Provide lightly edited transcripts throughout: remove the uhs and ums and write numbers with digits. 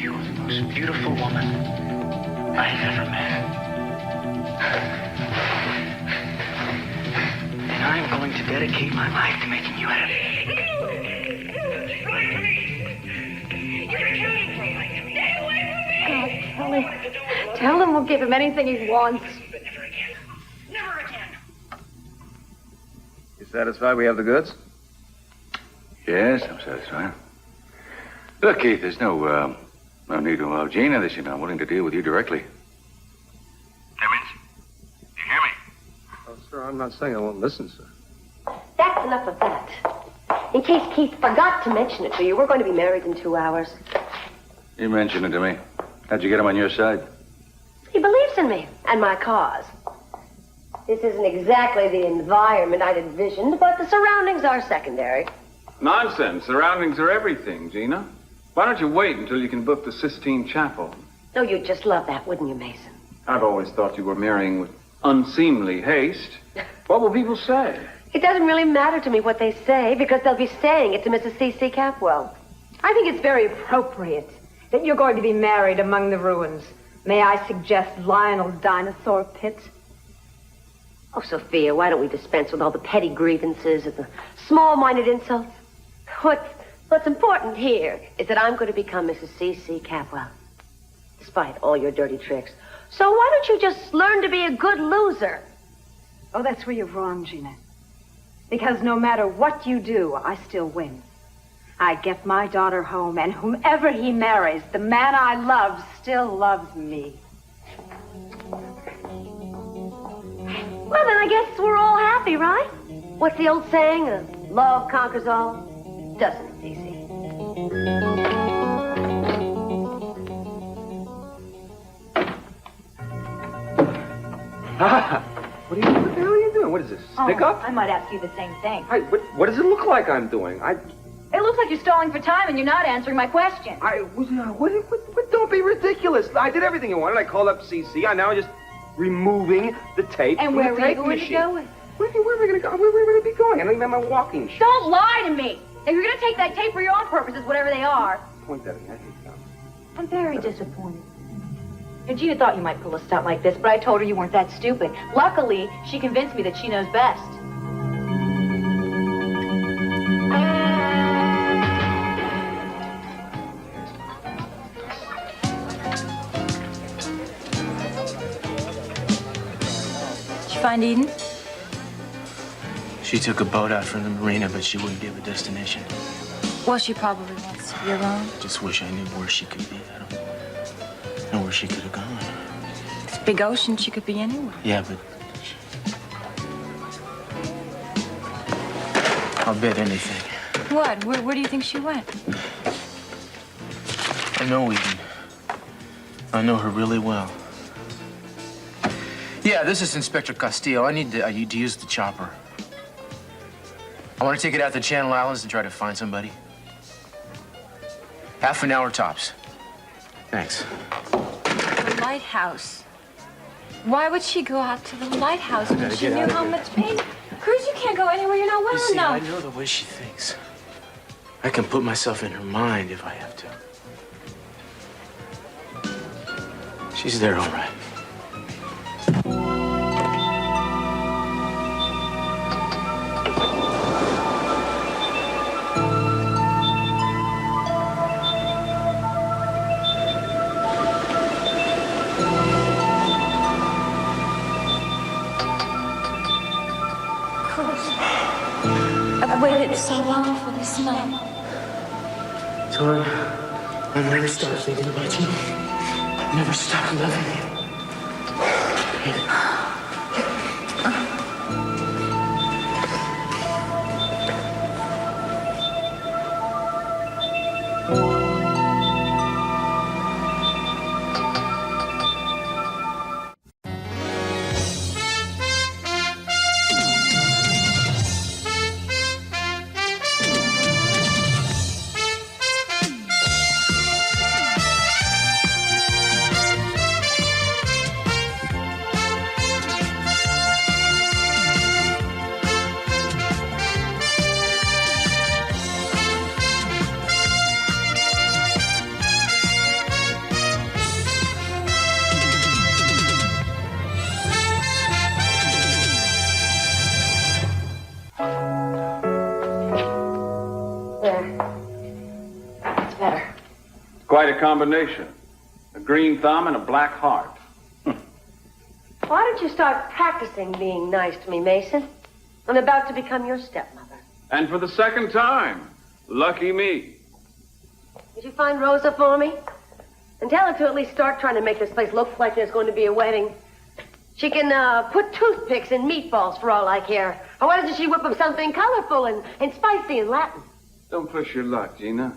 You are the most beautiful woman I have ever met. And I'm going to dedicate my life to making you happy. Tell him we'll give him anything he wants. But never again. Never again. You satisfied we have the goods? Yes, I'm satisfied. Look, Keith, there's no need to allow Gina this. You know, I'm willing to deal with you directly. Timmons, you hear me? Oh, sir, I'm not saying I won't listen, sir. That's enough of that. In case Keith forgot to mention it to you, we're going to be married in 2 hours. You mentioned it to me. How'd you get him on your side? He believes in me and my cause. This isn't exactly the environment I'd envisioned, but the surroundings are secondary. Nonsense. Surroundings are everything, Gina. Why don't you wait until you can book the Sistine Chapel? Oh, you'd just love that, wouldn't you, Mason? I've always thought you were marrying with unseemly haste. What will people say? It doesn't really matter to me what they say, because they'll be saying it to Mrs. C.C. Capwell. I think it's very appropriate that you're going to be married among the ruins. May I suggest Lionel Dinosaur Pit? Oh, Sophia, why don't we dispense with all the petty grievances and the small-minded insults? What's important here is that I'm going to become Mrs. C.C. Capwell, despite all your dirty tricks. So why don't you just learn to be a good loser? Oh, that's where you're wrong, Gina. Because no matter what you do, I still win. I get my daughter home, and whomever he marries, the man I love still loves me. Well, then I guess we're all happy, right? What's the old saying? Love conquers all? Doesn't it, Cece? What the hell are you doing? What is this? Stick up? I might ask you the same thing. Hey, what does it look like I'm doing? It looks like you're stalling for time and you're not answering my question. Don't be ridiculous. I did everything you wanted. I called up CC. I'm now just removing the tape And from where the were you tape going machine. to go with? Where am I going to go? Where am I going to be going? I don't even have my walking shoes. Don't lie to me. If you're going to take that tape for your own purposes, whatever they are. Point that at me. I hate that. I'm very disappointed. Gina thought you might pull a stunt like this, but I told her you weren't that stupid. Luckily, she convinced me that she knows best. Did you find Eden? She took a boat out from the marina, but she wouldn't give a destination. Well, she probably wants to be alone. Just wish I knew where she could be. I don't know where she could have gone. It's a big ocean. She could be anywhere. Yeah, but I'll bet anything. What? Where do you think she went? I know Eden. I know her really well. Yeah, this is Inspector Castillo. I need to use the chopper. I want to take it out to Channel Islands and try to find somebody. Half an hour tops. Thanks. The lighthouse. Why would she go out to the lighthouse when gotta she get knew out of how here. much pain? Cruz, you can't go anywhere you're not well You see, I enough. know the way she thinks. I can put myself in her mind if I have to. She's there, all right. I've waited so long for this night. Tori, I never stop thinking about you. Never stop loving you. Quite a combination. A green thumb and a black heart. Why don't you start practicing being nice to me, Mason? I'm about to become your stepmother. And for the second time. Lucky me. Did you find Rosa for me? And tell her to at least start trying to make this place look like there's going to be a wedding. She can put toothpicks in meatballs for all I care. Or why doesn't she whip up something colorful and spicy and Latin? Don't push your luck, Gina.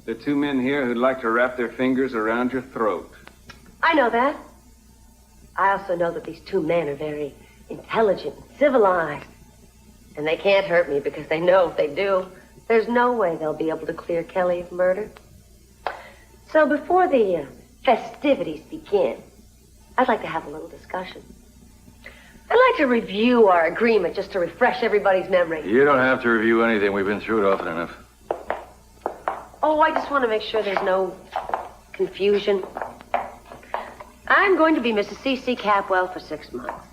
There are two men here who'd like to wrap their fingers around your throat. I know that. I also know that these two men are very intelligent and civilized. And they can't hurt me because they know if they do, there's no way they'll be able to clear Kelly of murder. So before the festivities begin, I'd like to have a little discussion. I'd like to review our agreement just to refresh everybody's memory. You don't have to review anything. We've been through it often enough. Oh, I just want to make sure there's no confusion. I'm going to be Mrs. C.C. Capwell for 6 months.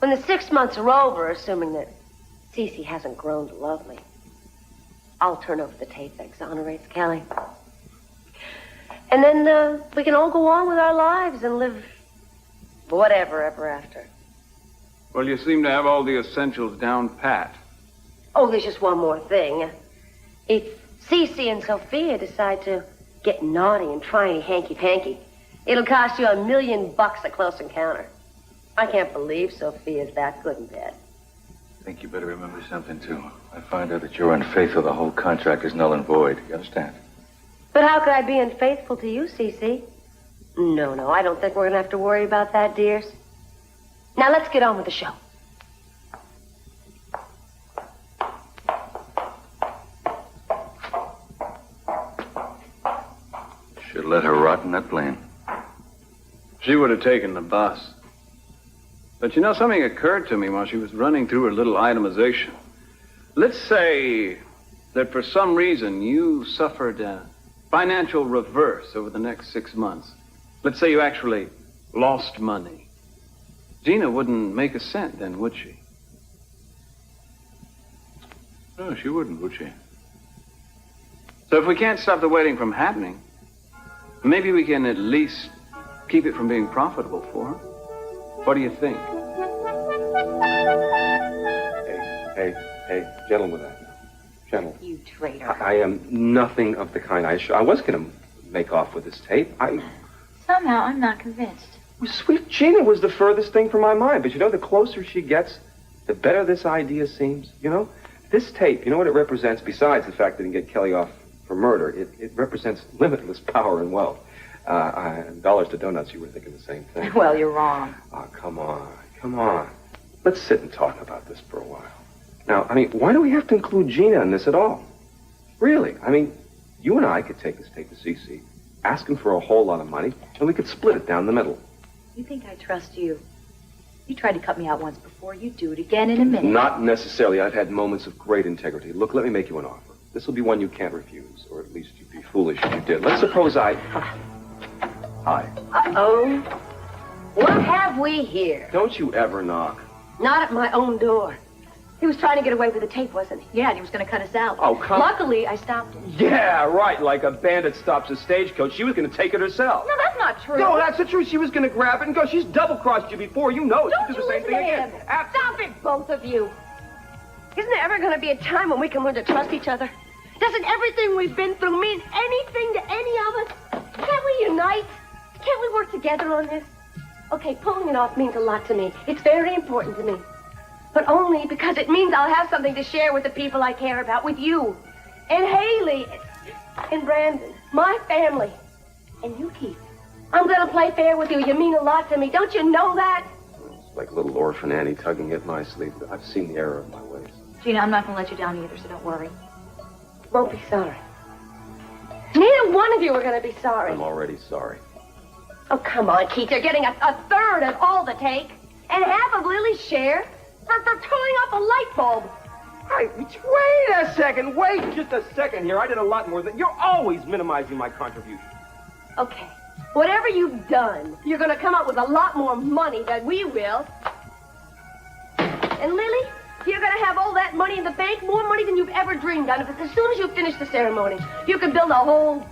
When the 6 months are over, assuming that C.C. hasn't grown to love me, I'll turn over the tape that exonerates Kelly. And then we can all go on with our lives and live whatever ever after. Well, you seem to have all the essentials down pat. Oh, there's just one more thing. If Cece and Sophia decide to get naughty and try any hanky-panky, it'll cost you $1 million at close encounter. I can't believe Sophia's that good in bed. I think you better remember something, too. I find out that you're unfaithful, the whole contract is null and void. You understand? But how could I be unfaithful to you, Cece? No, I don't think we're going to have to worry about that, dears. Now, let's get on with the show. Should let her rot in that plane. She would have taken the bus. But you know, something occurred to me while she was running through her little itemization. Let's say that for some reason you suffered a financial reverse over the next 6 months. Let's say you actually lost money. Gina wouldn't make a cent then, would she? No, she wouldn't, would she? So if we can't stop the wedding from happening, maybe we can at least keep it from being profitable for her. What do you think? Hey, gentle with that. Gentle. You traitor. I am nothing of the kind. I was going to make off with this tape. Somehow, I'm not convinced. Sweet Gina was the furthest thing from my mind. But you know, the closer she gets, the better this idea seems. You know, this tape, you know what it represents besides the fact that it can get Kelly off for murder? It represents limitless power and wealth. Dollars to donuts, you were thinking the same thing. Well, you're wrong. Oh, come on. Let's sit and talk about this for a while. Now, I mean, why do we have to include Gina in this at all? Really? I mean, you and I could take this tape to CC, ask him for a whole lot of money, and we could split it down the middle. You think I trust you? You tried to cut me out once before. You'd do it again in a minute. Not necessarily. I've had moments of great integrity. Look, let me make you an offer. This will be one you can't refuse, or at least you'd be foolish if you did. Let's suppose I... Hi. Uh-oh. What have we here? Don't you ever knock. Not at my own door. He was trying to get away with the tape, wasn't he? Yeah, and he was going to cut us out. Oh, come... Luckily, I stopped him. Yeah, right, like a bandit stops a stagecoach. She was going to take it herself. No, that's not true. No, that's the truth. She was going to grab it and go. She's double-crossed you before. You know it. Don't She'd do you the same listen thing to again. him. Stop it, both of you. Isn't there ever going to be a time when we can learn to trust each other? Doesn't everything we've been through mean anything to any of us? Can't we unite? Can't we work together on this? Okay, pulling it off means a lot to me. It's very important to me. But only because it means I'll have something to share with the people I care about, with you. And Haley. And Brandon. My family. And you, Keith. I'm going to play fair with you. You mean a lot to me. Don't you know that? It's like little orphan Annie tugging at my sleeve. I've seen the error of my ways. Gina, I'm not going to let you down either, so don't worry. Won't be sorry. Neither one of you are going to be sorry. I'm already sorry. Oh, come on, Keith. You're getting a third of all the take. And half of Lily's share for turning off a light bulb. Hey, wait a second. Wait just a second here. I did a lot more than... You're always minimizing my contribution. Okay. Whatever you've done, you're going to come up with a lot more money than we will. And Lily, you're going to have all that money in the bank, more money than you've ever dreamed of. As soon as you finish the ceremony, you can build a whole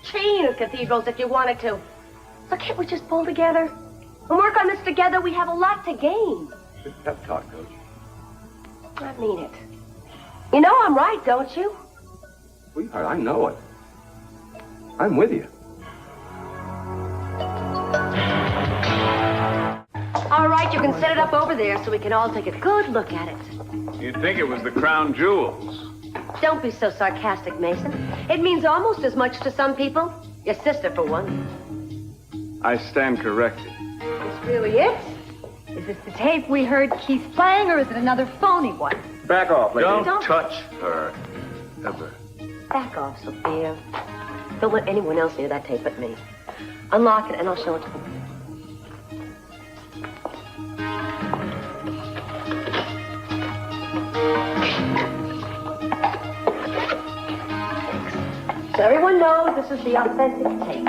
chain of cathedrals if you wanted to. So can't we just pull together? And work on this together, we have a lot to gain. Good pep talk, Coach. I mean it. You know I'm right, don't you? Sweetheart, I know it. I'm with you. All right, you can set it up over there so we can all take a good look at it. You'd think it was the crown jewels. Don't be so sarcastic, Mason. It means almost as much to some people. Your sister, for one. I stand corrected. This really it? Is this the tape we heard Keith playing, or is it another phony one? Back off, lady. Don't touch her. Ever. Back off, Sophia. Don't let anyone else hear that tape but me. Unlock it and I'll show it to them. So everyone knows this is the authentic tape.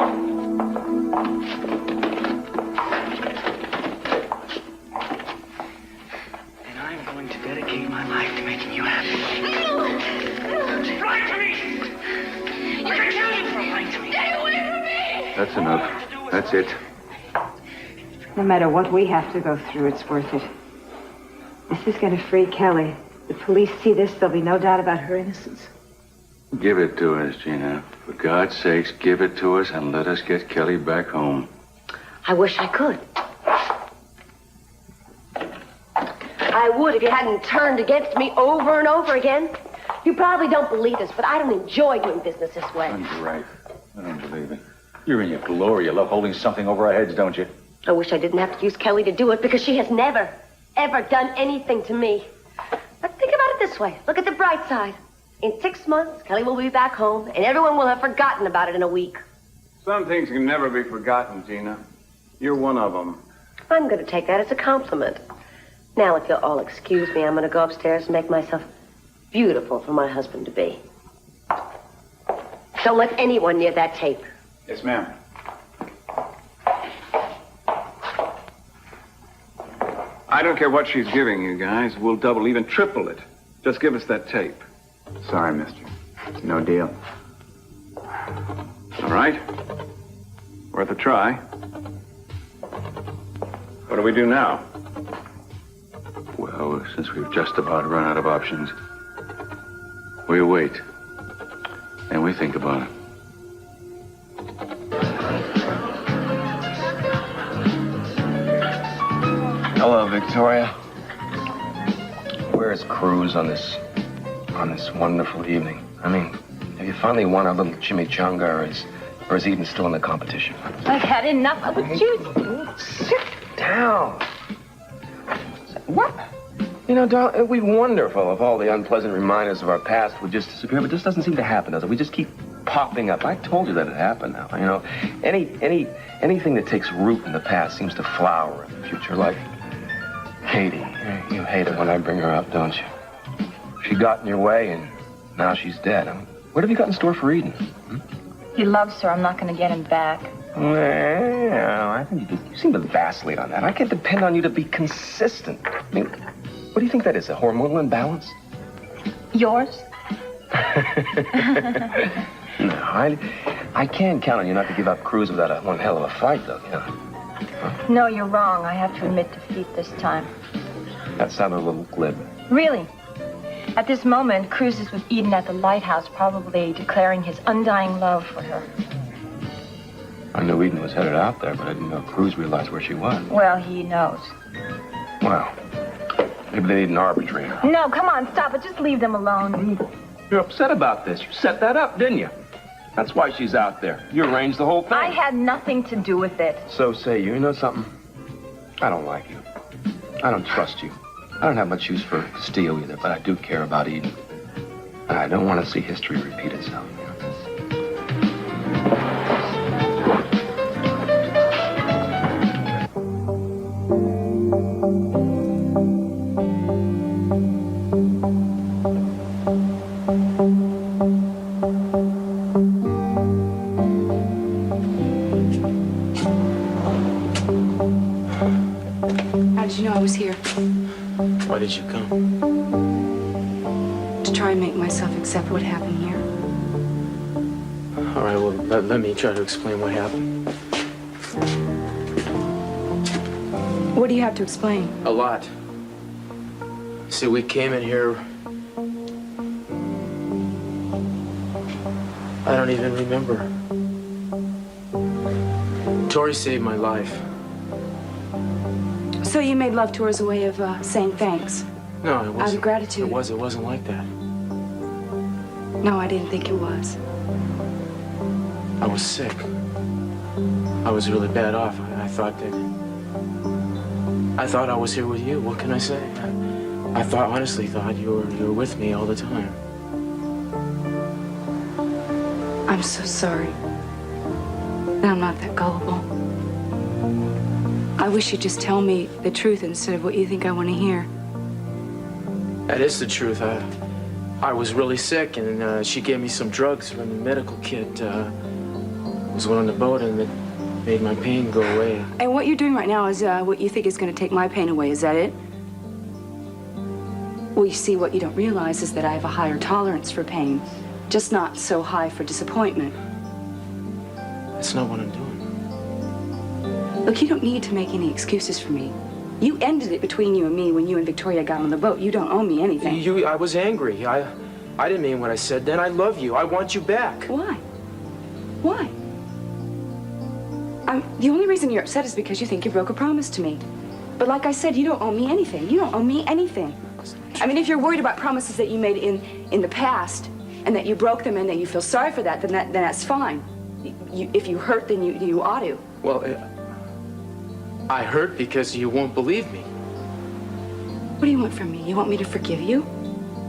And I'm going to dedicate my life to making you happy. Lie to me! You're gonna kill you for lying to me! Stay away from me! That's enough. That's it. No matter what we have to go through, it's worth it. This is going to free Kelly. The police see this, there'll be no doubt about her innocence. Give it to us, Gina. For God's sakes, give it to us and let us get Kelly back home. I wish I could. I would if you hadn't turned against me over and over again. You probably don't believe this, but I don't enjoy doing business this way. You're right. I don't believe it. You're in your glory. You love holding something over our heads, don't you? I wish I didn't have to use Kelly to do it because she has never, ever done anything to me. But think about it this way. Look at the bright side. In 6 months, Kelly will be back home, and everyone will have forgotten about it in a week. Some things can never be forgotten, Gina. You're one of them. I'm going to take that as a compliment. Now, if you'll all excuse me, I'm going to go upstairs and make myself beautiful for my husband-to-be. Don't let anyone near that tape. Yes, ma'am. I don't care what she's giving you guys. We'll double, even triple it. Just give us that tape. Sorry, mister. No deal. All right. Worth a try. What do we do now? Well, since we've just about run out of options, we wait. And we think about it. Hello, Victoria. Where's Cruz on this wonderful evening? I mean, have you finally won our little chimichanga, or is Eden still in the competition? I've had enough of it. Sit down. What? You know, darling, it'd be wonderful if all the unpleasant reminders of our past would just disappear, but this doesn't seem to happen, does it? We just keep popping up. I told you that it happened now. You know, anything that takes root in the past seems to flower in the future, like Katie. You hate it when I bring her up, don't you? She got in your way, and now she's dead. I mean, what have you got in store for Eden? He loves her. I'm not going to get him back. Well, I think you seem to vacillate on that. I can't depend on you to be consistent. I mean, what do you think that is, a hormonal imbalance? Yours? No, I can count on you not to give up Cruz without one hell of a fight, though, you know. Huh? No, you're wrong. I have to admit defeat this time. That sounded a little glib. Really? At this moment, Cruz is with Eden at the lighthouse, probably declaring his undying love for her. I knew Eden was headed out there, but I didn't know Cruz realized where she was. Well, he knows. Well, maybe they need an arbitrator. No, come on, stop it. Just leave them alone. You're upset about this. You set that up, didn't you? That's why she's out there. You arranged the whole thing. I had nothing to do with it. So say you. You know something? I don't like you. I don't trust you. I don't have much use for Castillo either, but I do care about Eden. I don't want to see history repeat itself. How did you know I was here? Why did you come? To try and make myself accept what happened here. All right, well, let me try to explain what happened. What do you have to explain? A lot. See, we came in here. I don't even remember. Tori saved my life. So you made love to her as a way of saying thanks? No, it wasn't. Out of gratitude? It wasn't like that. No, I didn't think it was. I was sick. I was really bad off. I thought I was here with you. What can I say? I honestly thought you were with me all the time. I'm so sorry that I'm not that gullible. I wish you'd just tell me the truth instead of what you think I want to hear. That is the truth. I was really sick, and she gave me some drugs from the medical kit. Was on the boat, and it made my pain go away. And what you're doing right now is what you think is going to take my pain away. Is that it? Well, you see, what you don't realize is that I have a higher tolerance for pain, just not so high for disappointment. That's not what I'm doing. Look, you don't need to make any excuses for me. You ended it between you and me when you and Victoria got on the boat. You don't owe me anything. I was angry. I didn't mean what I said then. I love you. I want you back. Why? Why? The only reason you're upset is because you think you broke a promise to me. But like I said, you don't owe me anything. You don't owe me anything. I mean, if you're worried about promises that you made in the past and that you broke them and that you feel sorry for that, then that's fine. If you hurt, then you ought to. Well, I hurt because you won't believe me. What do you want from me? You want me to forgive you?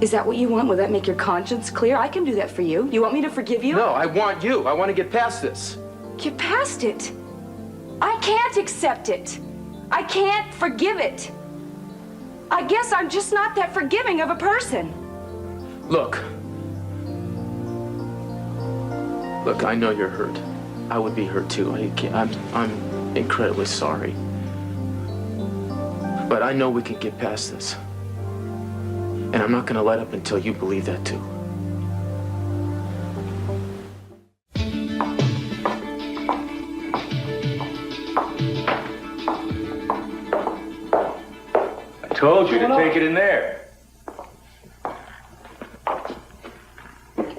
Is that what you want? Will that make your conscience clear? I can do that for you. You want me to forgive you? No, I want you. I want to get past this. Get past it. I can't accept it. I can't forgive it. I guess I'm just not that forgiving of a person. Look, I know you're hurt. I would be hurt too. I'm incredibly sorry. But I know we can get past this. And I'm not gonna let up until you believe that too. I told you to take it in there.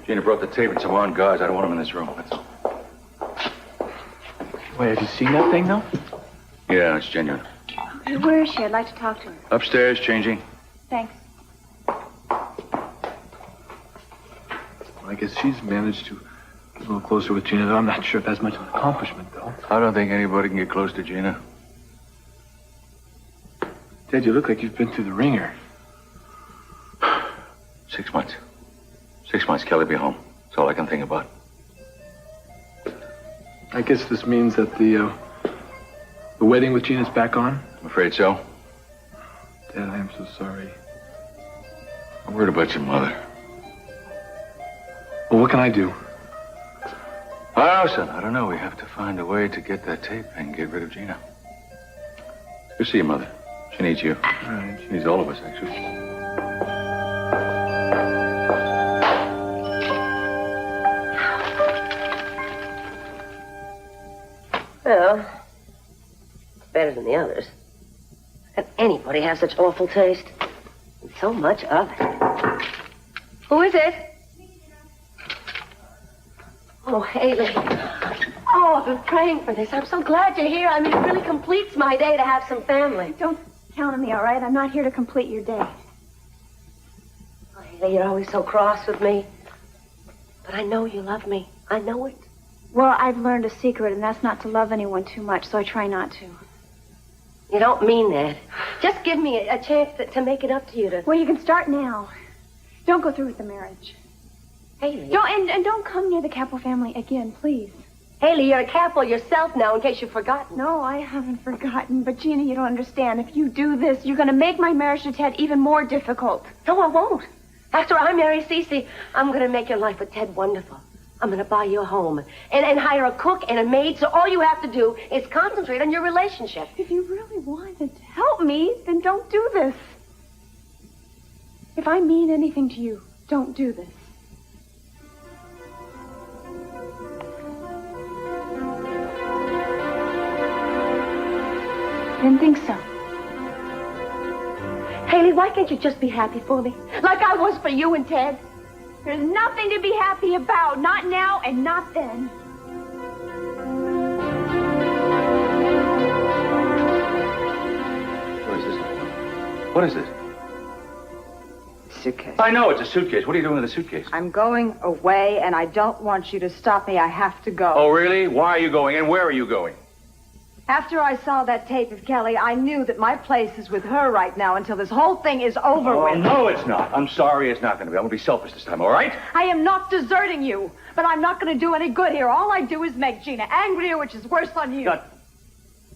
Gina brought the tape and some armed guards. I don't want them in this room. That's all. Wait, have you seen that thing, though? Yeah, it's genuine. Where is she? I'd like to talk to her. Upstairs, changing. Thanks. I guess she's managed to get a little closer with Gina. I'm not sure if that's much of an accomplishment, though. I don't think anybody can get close to Gina. Dad, you look like you've been through the ringer. 6 months. 6 months, Kelly be home. That's all I can think about. I guess this means that the wedding with Gina's back on? I'm afraid so. Dad, I am so sorry. I'm worried about your mother. Well, what can I do? Oh, son, I don't know. We have to find a way to get that tape and get rid of Gina. Go see your mother. She needs you. All right. She needs all of us, actually. Well, it's better than the others. How can anybody have such awful taste? And so much of it. Who is it? Oh, Haley. Oh, I've been praying for this. I'm so glad you're here. I mean, it really completes my day to have some family. Don't count on me, all right? I'm not here to complete your day. Oh, Haley, you're always so cross with me. But I know you love me. I know it. Well, I've learned a secret, and that's not to love anyone too much, so I try not to. You don't mean that. Just give me a chance to make it up to you to... Well, you can start now. Don't go through with the marriage. Haley. And don't come near the Capel family again, please. Haley, you're a Capel yourself now, in case you've forgotten. No, I haven't forgotten. But, Gina, you don't understand. If you do this, you're going to make my marriage to Ted even more difficult. No, I won't. After I marry Cece, I'm going to make your life with Ted wonderful. I'm going to buy you a home and hire a cook and a maid, so all you have to do is concentrate on your relationship. If you really wanted to help me, then don't do this. If I mean anything to you, don't do this. I didn't think so. Haley, why can't you just be happy for me? Like I was for you and Ted. There's nothing to be happy about. Not now and not then. What is this? What is this? Suitcase. I know it's a suitcase. What are you doing with the suitcase? I'm going away, and I don't want you to stop me. I have to go. Oh, really? Why are you going, and where are you going? After I saw that tape of Kelly, I knew that my place is with her right now until this whole thing is over Oh, with. no, it's not. I'm sorry, it's not going to be. I'm going to be selfish this time, all right? I am not deserting you, but I'm not going to do any good here. All I do is make Gina angrier, which is worse on you. Now,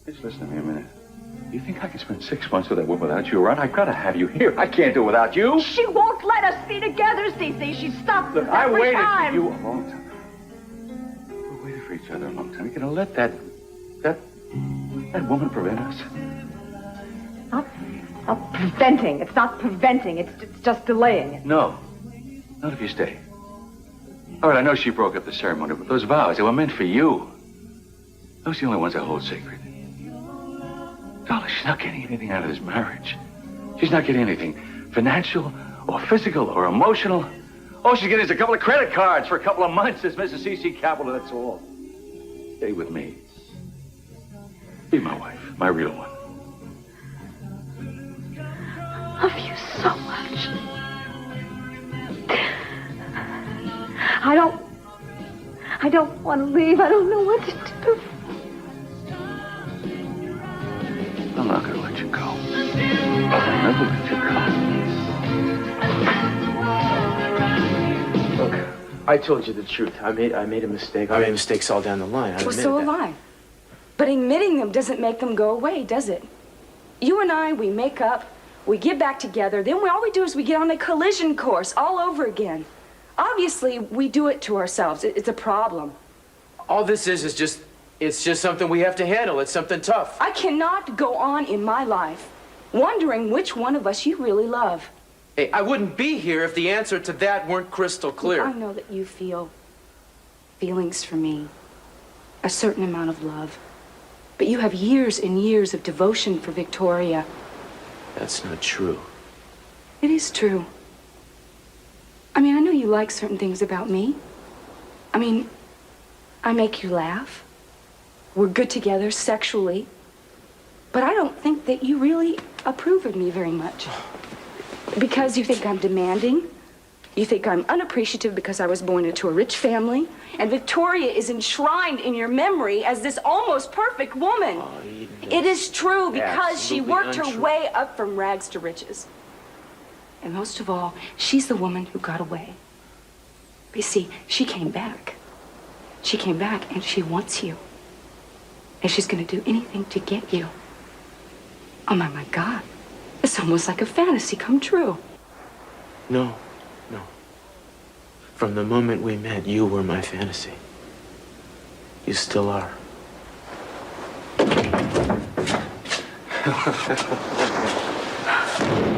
just listen to me a minute. You think I can spend 6 months with that woman without you around? I've got to have you here. I can't do it without you. She won't let us be together, Cece. She stops us I every waited time. for you a long time. We waited for each other a long time. You're going to let that woman prevent us? Not preventing. It's not preventing. It's just delaying it. No. Not if you stay. All right, I know she broke up the ceremony, but those vows, they were meant for you. Those are the only ones I hold sacred. Darling, she's not getting anything out of this marriage. She's not getting anything financial or physical or emotional. All she's getting is a couple of credit cards for a couple of months as Mrs. C.C. Capital, that's all. Stay with me. Be my wife, my real one. I love you so much. I don't want to leave. I don't know what to do. I'm not going to let you go. I'll never let you go. Look, I told you the truth. I made a mistake. I made mistakes all down the line. I Well, admit so that. have I. But admitting them doesn't make them go away, does it? You and I, we make up, we get back together, then all we do is we get on a collision course all over again. Obviously, we do it to ourselves. It's a problem. All this is just, it's just something we have to handle. It's something tough. I cannot go on in my life wondering which one of us you really love. Hey, I wouldn't be here if the answer to that weren't crystal clear. I know that you feel feelings for me, a certain amount of love. But you have years and years of devotion for Victoria. That's not true. It is true. I mean, I know you like certain things about me. I mean, I make you laugh. We're good together sexually. But I don't think that you really approve of me very much. Because you think I'm demanding. You think I'm unappreciative because I was born into a rich family. And Victoria is enshrined in your memory as this almost perfect woman. Oh, It is true because she absolutely worked her untrue. way up from rags to riches. And most of all, she's the woman who got away. But you see, she came back. She came back and she wants you. And she's going to do anything to get you. Oh, my God. It's almost like a fantasy come true. No. From the moment we met, you were my fantasy. You still are.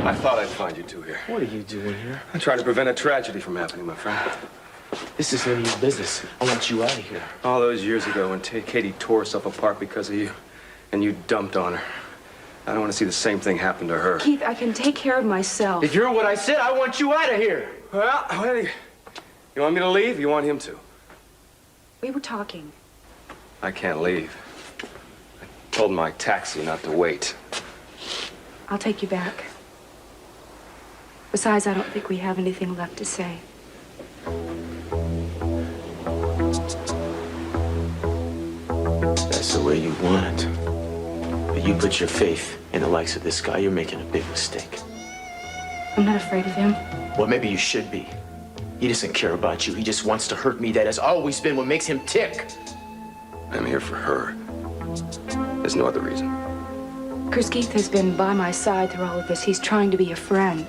I thought I'd find you two here. What are you doing here? I'm trying to prevent a tragedy from happening, my friend. This is none of your business. I want you out of here. All those years ago when Katie tore herself apart because of you, and you dumped on her. I don't want to see the same thing happen to her. Keith, I can take care of myself. If you're what I said, I want you out of here. Well, you want me to leave? You want him to? We were talking. I can't leave. I told my taxi not to wait. I'll take you back. Besides, I don't think we have anything left to say. That's the way you want it. But you put your faith in the likes of this guy, you're making a big mistake. I'm not afraid of him. Well, maybe you should be. He doesn't care about you. He just wants to hurt me. That has always been what makes him tick. I'm here for her. There's no other reason. Chris Keith has been by my side through all of this. He's trying to be a friend.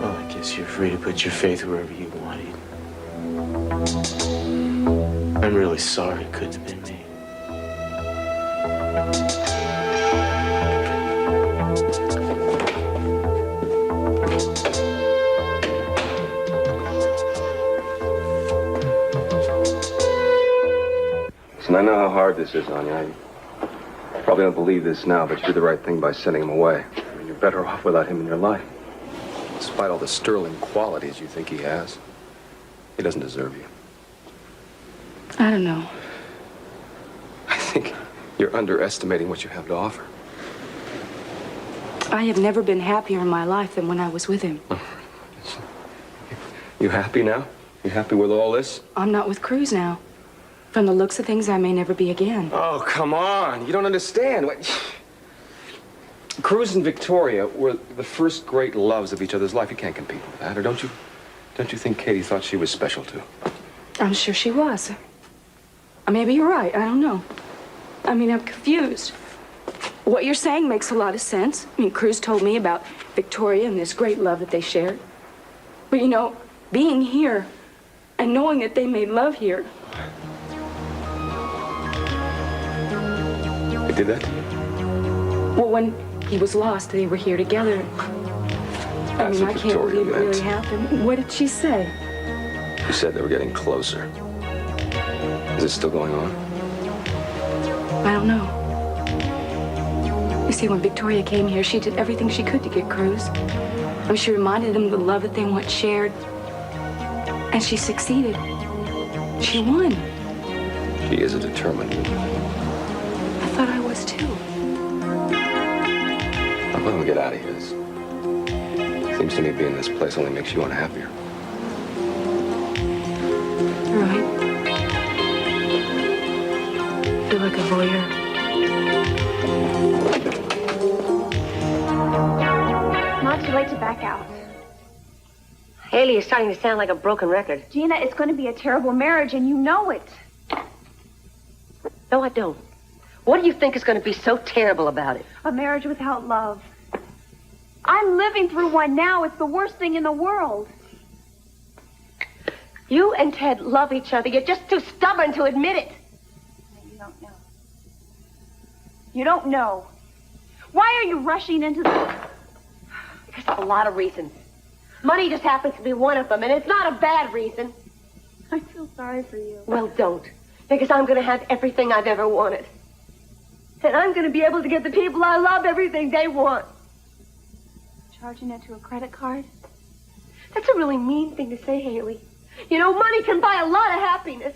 Well, I guess you're free to put your faith wherever you want it. I'm really sorry it couldn't have been me. Listen, I know how hard this is on you. I probably don't believe this now, but you did the right thing by sending him away. I mean, you're better off without him in your life. Despite all the sterling qualities you think he has, he doesn't deserve you. I don't know. I think you're underestimating what you have to offer. I have never been happier in my life than when I was with him. You happy now? You happy with all this? I'm not with Cruz now. From the looks of things, I may never be again. Oh, come on. You don't understand. Cruz and Victoria were the first great loves of each other's life. You can't compete with that, or don't you? Don't you think Katie thought she was special, too? I'm sure she was. Maybe you're right. I don't know. I mean, I'm confused. What you're saying makes a lot of sense. I mean, Cruz told me about Victoria and this great love that they shared. But, you know, being here and knowing that they made love here. They did that to you? Well, when he was lost, they were here together. I mean, I can't believe it really happened. What did she say? She said they were getting closer. Is it still going on? I don't know. You see, when Victoria came here, she did everything she could to get Cruz. I mean, she reminded them of the love that they once shared. And she succeeded. She won. She is a determined woman. I thought I was too. I'm going to get out of here. Seems to me being in this place only makes you unhappier. You're right. I feel like a voyeur. Not too late to back out. Haley is starting to sound like a broken record. Gina, it's going to be a terrible marriage, and you know it. No, I don't. What do you think is going to be so terrible about it? A marriage without love. I'm living through one now. It's the worst thing in the world. You and Ted love each other. You're just too stubborn to admit it. You don't know. You don't know. Why are you rushing into this? Because of a lot of reasons. Money just happens to be one of them, and it's not a bad reason. I feel sorry for you. Well, don't. Because I'm going to have everything I've ever wanted. And I'm going to be able to get the people I love everything they want. Charging it to a credit card? That's a really mean thing to say, Haley. You know, money can buy a lot of happiness.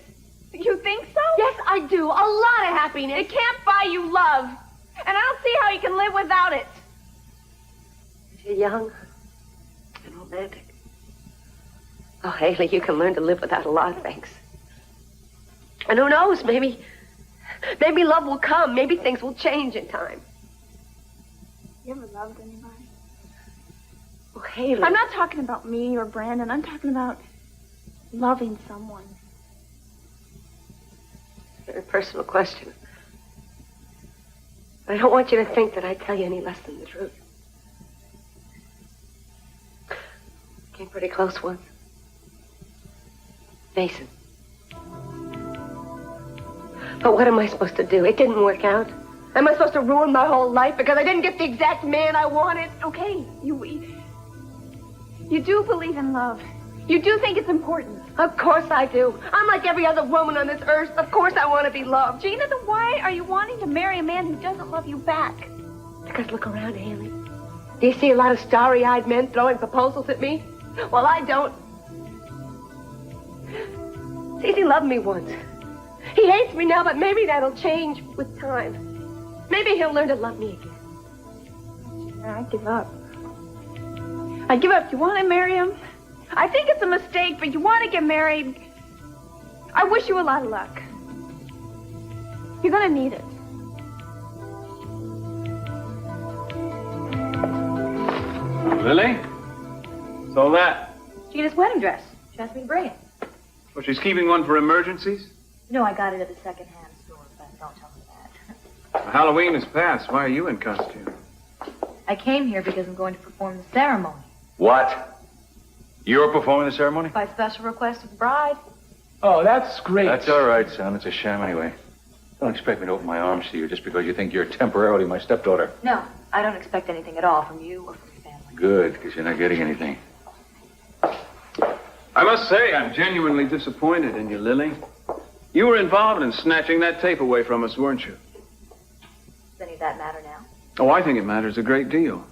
You think so? Yes, I do. A lot of happiness. It can't buy you love. And I don't see how you can live without it. You're young and romantic. Oh, Haley, you can learn to live without a lot of things. And who knows, maybe love will come. Maybe things will change in time. You ever loved anybody? Oh, Haley. I'm not talking about me or Brandon. I'm talking about loving someone. Very personal question. I don't want you to think that I tell you any less than the truth. Came pretty close once. Mason. But what am I supposed to do? It didn't work out. Am I supposed to ruin my whole life because I didn't get the exact man I wanted? Okay, you do believe in love. You do think it's important. Of course I do. I'm like every other woman on this earth. Of course I want to be loved. Gina, then why are you wanting to marry a man who doesn't love you back? Because look around, Haley. Do you see a lot of starry-eyed men throwing proposals at me? Well, I don't. Cece loved me once. He hates me now, but maybe that'll change with time. Maybe he'll learn to love me again. I give up. I give up. You want to marry him? I think it's a mistake, but you want to get married. I wish you a lot of luck. You're going to need it. Lily? What's all that? Gina's wedding dress. She asked me to bring it. Well, she's keeping one for emergencies? No, I got it at the second-hand store, but don't tell me that. Halloween is past. Why are you in costume? I came here because I'm going to perform the ceremony. What? You're performing the ceremony? By special request of the bride. Oh, that's great. That's all right, son. It's a sham anyway. Don't expect me to open my arms to you just because you think you're temporarily my stepdaughter. No, I don't expect anything at all from you or from your family. Good, because you're not getting anything. I must say, I'm genuinely disappointed in you, Lily. You were involved in snatching that tape away from us, weren't you? Does any of that matter now? Oh, I think it matters a great deal.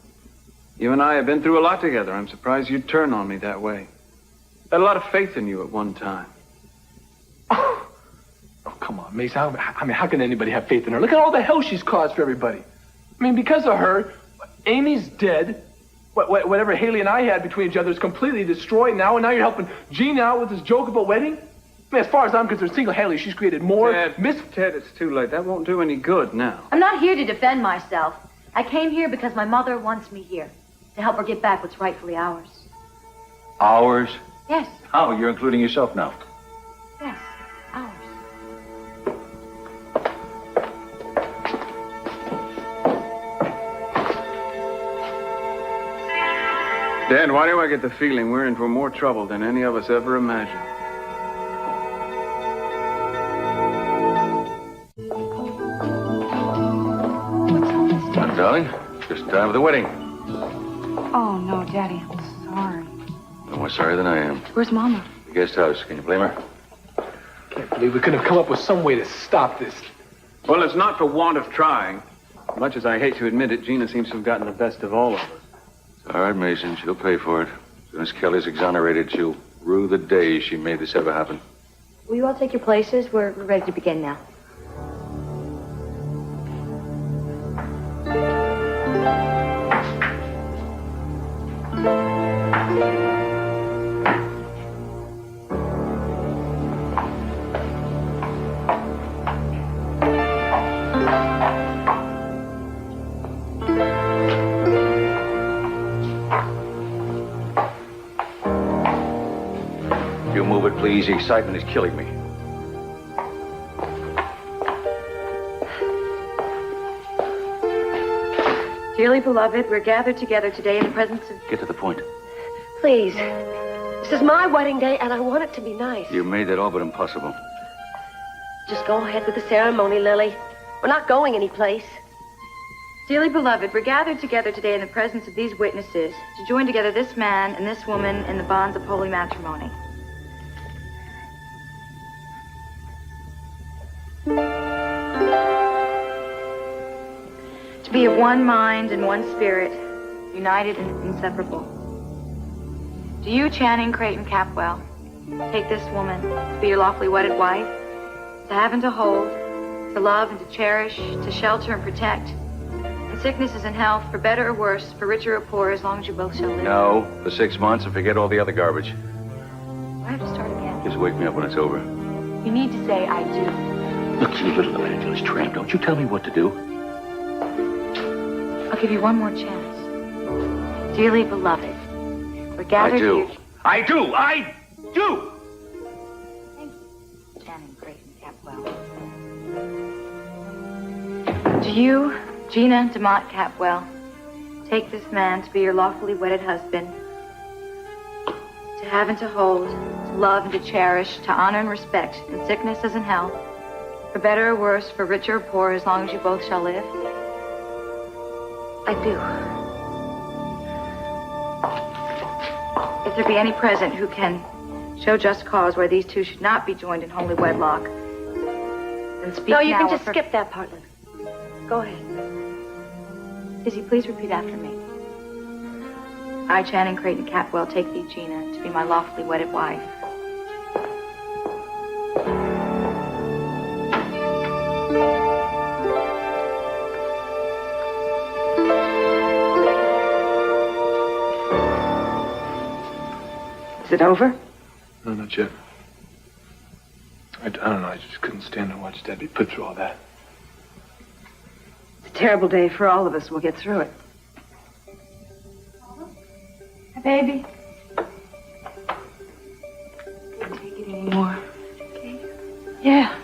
You and I have been through a lot together. I'm surprised you'd turn on me that way. I had a lot of faith in you at one time. Oh, come on, Mace. How can anybody have faith in her? Look at all the hell she's caused for everybody. I mean, because of her, Amy's dead. Whatever Haley and I had between each other is completely destroyed now, and now you're helping Gina out with this joke about wedding? I mean, as far as I'm concerned, single-handedly, she's created more... Ted, it's too late. That won't do any good now. I'm not here to defend myself. I came here because my mother wants me here. To help her get back what's rightfully ours. Ours? Yes. Oh, you're including yourself now. Yes, ours. Dad, why do I get the feeling we're in for more trouble than any of us ever imagined? Well, darling, just time for the wedding. Oh, no, Daddy, I'm sorry. No more sorry than I am. Where's Mama? The guest house. Can you blame her? Can't believe we couldn't have come up with some way to stop this. Well, it's not for want of trying. Much as I hate to admit it, Gina seems to have gotten the best of all of us. All right, Mason. She'll pay for it. As soon as Kelly's exonerated, she'll rue the day she made this ever happen. Will you all take your places? We're ready to begin now. You move it, please. The excitement is killing me. Dearly beloved, we're gathered together today in the presence of... Get to the point. Please. This is my wedding day, and I want it to be nice. You made that all but impossible. Just go ahead with the ceremony, Lily. We're not going anyplace. Dearly beloved, we're gathered together today in the presence of these witnesses to join together this man and this woman in the bonds of holy matrimony. To be of one mind and one spirit, united and inseparable. Do you, Channing Creighton Capwell, take this woman to be your lawfully wedded wife, to have and to hold, to love and to cherish, to shelter and protect, in sicknesses and health, for better or worse, for richer or poor, as long as you both shall live? No, for 6 months and forget all the other garbage. Do I have to start again? Just wake me up when it's over. You need to say, I do. Look, you little Angeles tramp, don't you tell me what to do. I'll give you one more chance. Dearly beloved, we're gathered I do. here... I do! I do! Thank you, Channing Creighton Capwell. Do you, Gina DeMott Capwell, take this man to be your lawfully wedded husband, to have and to hold, to love and to cherish, to honor and respect, in sickness as in health, for better or worse, for richer or poor, as long as you both shall live? I do. If there be any present who can show just cause why these two should not be joined in holy wedlock, then speak now. No, you can or just skip that part. Go ahead. Izzy, please repeat after me. I, Channing Creighton Capwell, take thee, Gina, to be my lawfully wedded wife. Is it over? No, not yet. I don't know. I just couldn't stand to watch Dad be put through all that. It's a terrible day for all of us. We'll get through it. Hi, baby. Can't take it anymore. Okay? Yeah,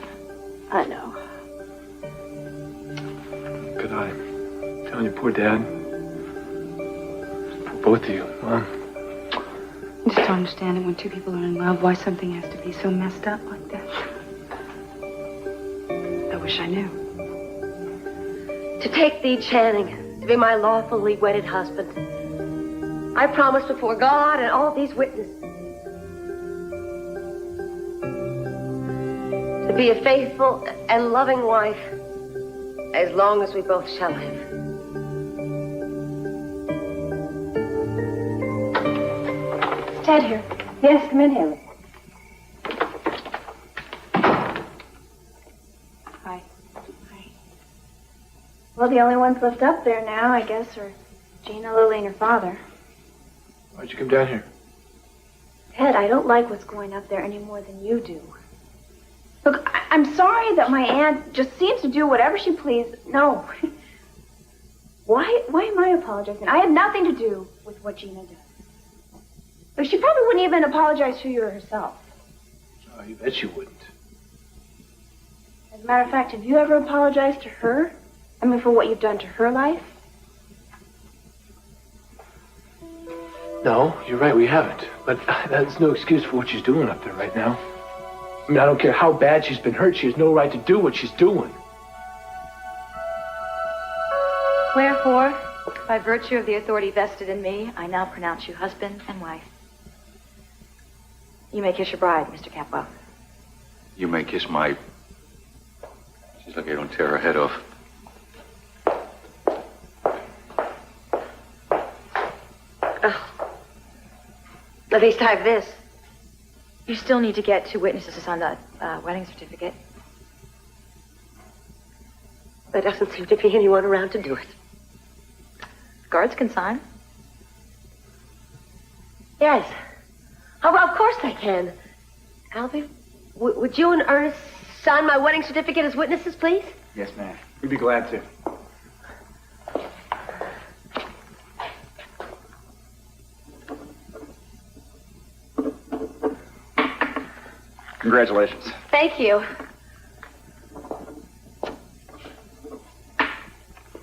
I know. Good eye. Telling you, poor Dad. For both of you, Mom. I just don't understand it when two people are in love, why something has to be so messed up like that. I wish I knew. To take thee, Channing, to be my lawfully wedded husband. I promise before God and all these witnesses to To be a faithful and loving wife as long as we both shall live. Is Ted here? Yes, come in, Haley. Hi. Well, the only ones left up there now, I guess, are Gina, Lily, and her father. Why'd you come down here? Ted, I don't like what's going up there any more than you do. Look, I'm sorry that my aunt just seems to do whatever she pleases. No. Why am I apologizing? I had nothing to do with what Gina does. Look, she probably wouldn't even apologize to you herself. Oh, you bet you wouldn't. As a matter of fact, have you ever apologized to her? I mean, for what you've done to her life? No, you're right, we haven't. But that's no excuse for what she's doing up there right now. I mean, I don't care how bad she's been hurt, she has no right to do what she's doing. Wherefore, by virtue of the authority vested in me, I now pronounce you husband and wife. You may kiss your bride, Mr. Capwell. You may kiss my... She's lucky I don't tear her head off. At least I have this. You still need to get 2 witnesses on the wedding certificate. There doesn't seem to be anyone around to do it. Guards can sign. Yes. Oh, well, of course I can. Alvy, would you and Ernest sign my wedding certificate as witnesses, please? Yes, ma'am. We'd be glad to. Congratulations. Thank you.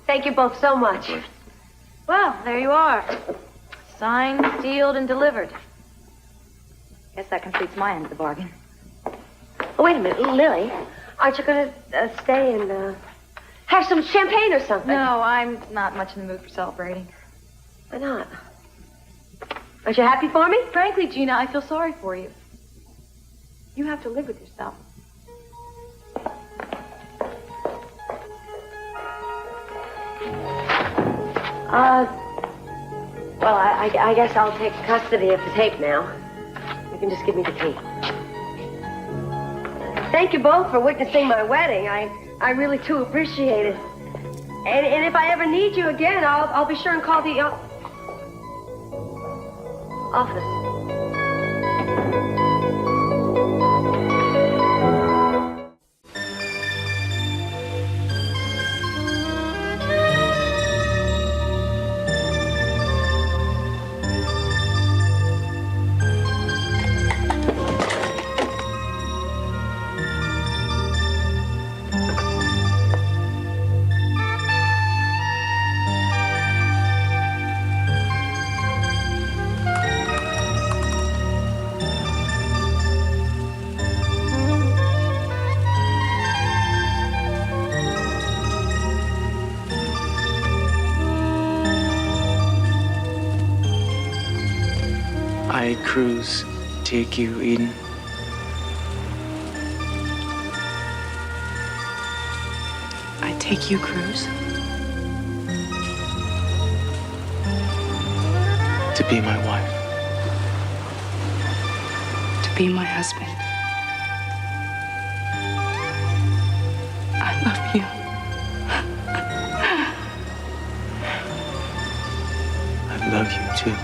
Thank you both so much. Well, there you are. Signed, sealed, and delivered. Guess that completes my end of the bargain. Oh, wait a minute, Lily. Aren't you going to stay and have some champagne or something? No, I'm not much in the mood for celebrating. Why not? Aren't you happy for me? Frankly, Gina, I feel sorry for you. You have to live with yourself. Well, I guess I'll take custody of the tape now. You can just give me the key. Thank you both for witnessing my wedding. I really do appreciate it. And if I ever need you again, I'll be sure and call the office. I cruise, take you, Eden. I take you, Cruz. To be my wife. To be my husband. I love you. I love you too.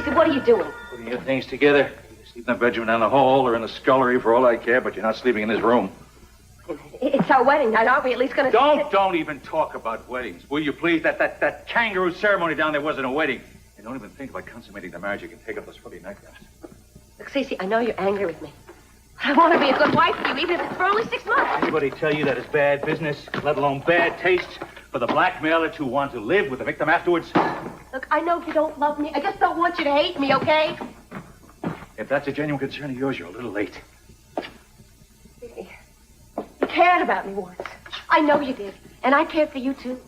Cece, what are you doing? Putting your things together. You sleep in the bedroom down the hall or in the scullery for all I care, but you're not sleeping in this room. It's our wedding night. Aren't we at least going to... Don't even talk about weddings. Will you please? That kangaroo ceremony down there wasn't a wedding. And don't even think about consummating the marriage. You can take up those frilly nightgowns. Look, Cece, I know you're angry with me. But I want to be a good wife to you, even if it's for only 6 months. Anybody tell you that it's bad business, let alone bad taste, for the blackmailers who want to live with the victim afterwards? Look, I know you don't love me. I just don't want you to hate me, okay? If that's a genuine concern of yours, you're a little late. Cece, you cared about me once. I know you did. And I cared for you, too.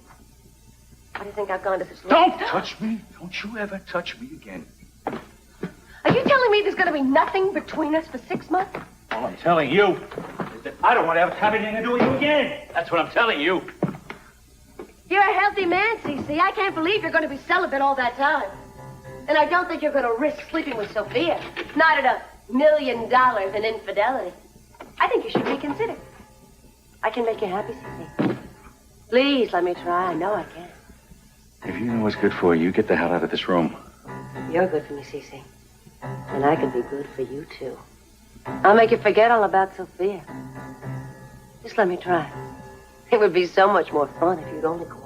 Why do you think I've gone to this... Don't touch me. Don't you ever touch me again. Are you telling me there's going to be nothing between us for 6 months? All I'm telling you is that I don't want to have anything to do with you again. That's what I'm telling you. You're a healthy man, Cece. I can't believe you're going to be celibate all that time. And I don't think you're going to risk sleeping with Sophia. Not at $1 million in infidelity. I think you should reconsider. I can make you happy, Cece. Please, let me try. I know I can. If you know what's good for you, get the hell out of this room. You're good for me, Cece. And I can be good for you, too. I'll make you forget all about Sophia. Just let me try. It would be so much more fun if you'd only cooperate.